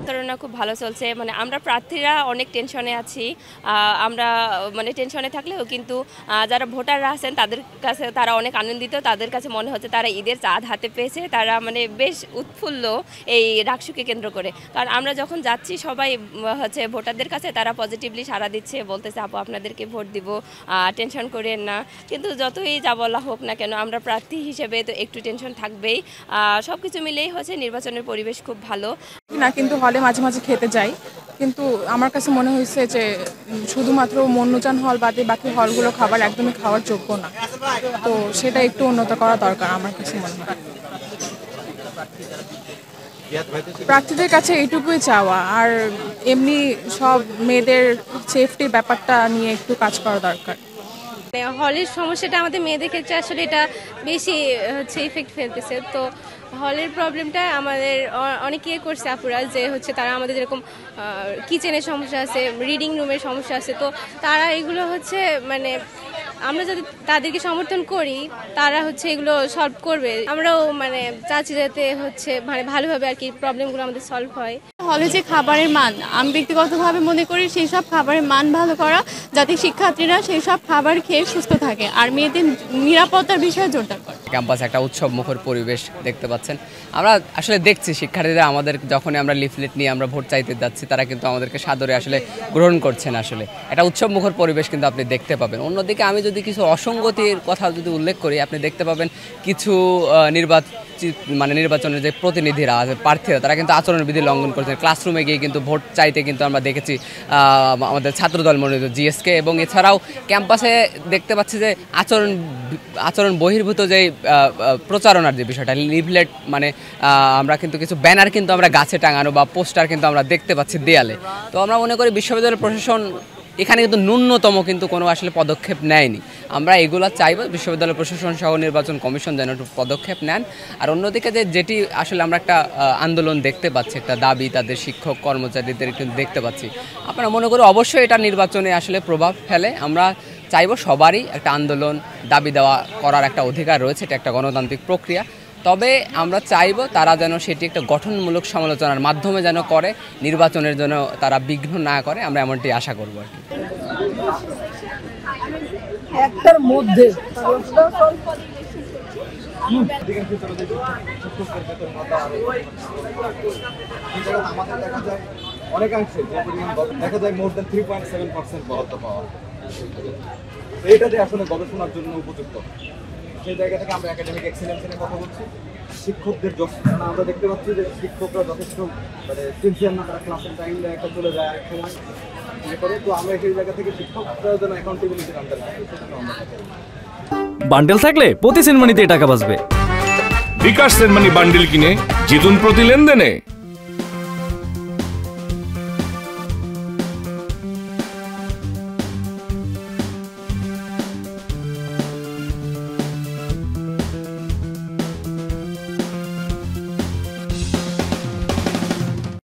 প্রচারণা খুব ভালো চলছে, মানে আমরা প্রার্থীরা অনেক টেনশনে আছি। আমরা মানে টেনশনে থাকলেও কিন্তু যারা ভোটাররা আছেন তাদের কাছে তারা অনেক আনন্দিত। তাদের কাছে মনে হচ্ছে তারা ঈদের চাঁদ হাতে পেয়েছে। তারা মানে বেশ উৎফুল্ল এই ডাকসুকে কেন্দ্র করে। কারণ আমরা যখন যাচ্ছি সবাই হচ্ছে ভোটারদের কাছে তারা পজিটিভলি সাড়া দিচ্ছে, বলতেছে আপু আপনাদেরকে ভোট দিব, টেনশন করেন না। কিন্তু যতই যা বলা হোক না কেন আমরা প্রার্থী হিসেবে তো একটু টেনশন থাকবেই। সব কিছু মিলেই হচ্ছে নির্বাচনের পরিবেশ খুব ভালো না, কিন্তু হলে মাঝে মাঝে খেতে যাই, কিন্তু আমার কাছে মনে হয়েছে যে শুধুমাত্র মন্নুজান হল বাদে বাকি হলগুলো খাবার একদমই খাওয়ার যোগ্য না। তো সেটা একটু উন্নত করা দরকার আমার কাছে মনে হয়। প্রার্থীদের কাছে এইটুকুই চাওয়া, আর এমনি সব মেয়েদের সেফটির ব্যাপারটা নিয়ে একটু কাজ করা দরকার। হলের সমস্যাটা আমাদের মেয়েদের ক্ষেত্রে আসলে এটা বেশি হচ্ছে ইফেক্ট ফেলতেছে। তো হলের প্রবলেমটা আমাদের অনেকেই করছে আপুরা, যে হচ্ছে তারা আমাদের যেরকম কিচেনের সমস্যা আছে, রিডিং রুমের সমস্যা আছে, তো তারা এগুলো হচ্ছে মানে আমরা যদি তাদেরকে সমর্থন করি তারা হচ্ছে এগুলো সলভ করবে। আমরাও মানে চাচ্ছি যাতে হচ্ছে মানে ভালোভাবে আর কি প্রবলেমগুলো আমাদের সলভ হয়। হলে যে খাবারের মান, আমি ব্যক্তিগতভাবে মনে করি সেই সব খাবারের মান ভালো করা, যাতে শিক্ষার্থীরা সেই সব খাবার খেয়ে সুস্থ থাকে, আর মেয়েদের নিরাপত্তার বিষয়ে জোরদার করে। ক্যাম্পাসে একটা উৎসব মুখর পরিবেশ দেখতে পাচ্ছেন। আমরা আসলে দেখছি শিক্ষার্থীরা আমাদের যখনই আমরা লিফলেট নিয়ে আমরা ভোট চাইতে যাচ্ছি তারা কিন্তু আমাদেরকে সাদরে আসলে গ্রহণ করছেন। আসলে একটা উৎসব মুখর পরিবেশ কিন্তু আপনি দেখতে পাবেন। অন্যদিকে আমি যদি কিছু অসঙ্গতির কথা যদি উল্লেখ করি, আপনি দেখতে পাবেন কিছু নির্বাচনের যে প্রতিনিধিরা আছে, প্রার্থীরা, তারা কিন্তু আচরণবিধি লঙ্ঘন করছেন। ক্লাসরুমে গিয়ে কিন্তু ভোট চাইতে কিন্তু আমরা দেখেছি আমাদের ছাত্রদল মনোনীত জিএসকে, এবং এছাড়াও ক্যাম্পাসে দেখতে পাচ্ছি যে আচরণ বহির্ভূত যে প্রচারণার যে বিষয়টা, লিফলেট মানে আমরা কিন্তু কিছু ব্যানার কিন্তু আমরা গাছে টাঙানো বা পোস্টার কিন্তু আমরা দেখতে পাচ্ছি দেয়ালে। তো আমরা মনে করি বিশ্ববিদ্যালয় প্রশাসন এখানে কিন্তু ন্যূনতম কিন্তু কোনো আসলে পদক্ষেপ নেয়নি। আমরা এগুলো চাইব বিশ্ববিদ্যালয় প্রশাসন সহ নির্বাচন কমিশন যেন একটু পদক্ষেপ নেন। আর অন্যদিকে যেটি আসলে আমরা একটা আন্দোলন দেখতে পাচ্ছি, একটা দাবি তাদের শিক্ষক কর্মচারীদের কিন্তু দেখতে পাচ্ছি, আপনারা মনে করি অবশ্যই এটা নির্বাচনে আসলে প্রভাব ফেলে। আমরা চাইব সবারই একটা আন্দোলন দাবি দেওয়া করার একটা অধিকার রয়েছে, এটা একটা গণতান্ত্রিক প্রক্রিয়া। তবে আমরা চাইব তারা যেন সেটি একটা গঠনমূলক সমালোচনার মাধ্যমে যেন করে, নির্বাচনের জন্য তারা বিঘ্ন না করে, আমরা এমনটি আশা করব আর কি। একটার মধ্যে অনেকাংশে দেখা যায় মোর দেন 3.7% বরাদ্দ পাওয়া, এইটাতে আসলে গবেষণার জন্য উপযুক্ত। সেই জায়গা থেকে আমরা একাডেমিক এক্সিলেন্স নিয়ে কথা বলছি। শিক্ষকদের আমরা দেখতে পাচ্ছি যে শিক্ষকরা যথেষ্ট মানে সিনসিয়ার না, তারা ক্লাসের টাইমে একটা চলে যায় এক সময় করে। তো আমরা সেই জায়গা থেকে শিক্ষকরা যেন অ্যাকাউন্টেবিলিটির আন্ডারে থাকে। বান্ডেল থাকলে প্রতি সেনমানিতে টাকা বাঁচবে। বিকাশ সেনমানি বান্ডেল কিনে জিতুন প্রতি লেনদেনে।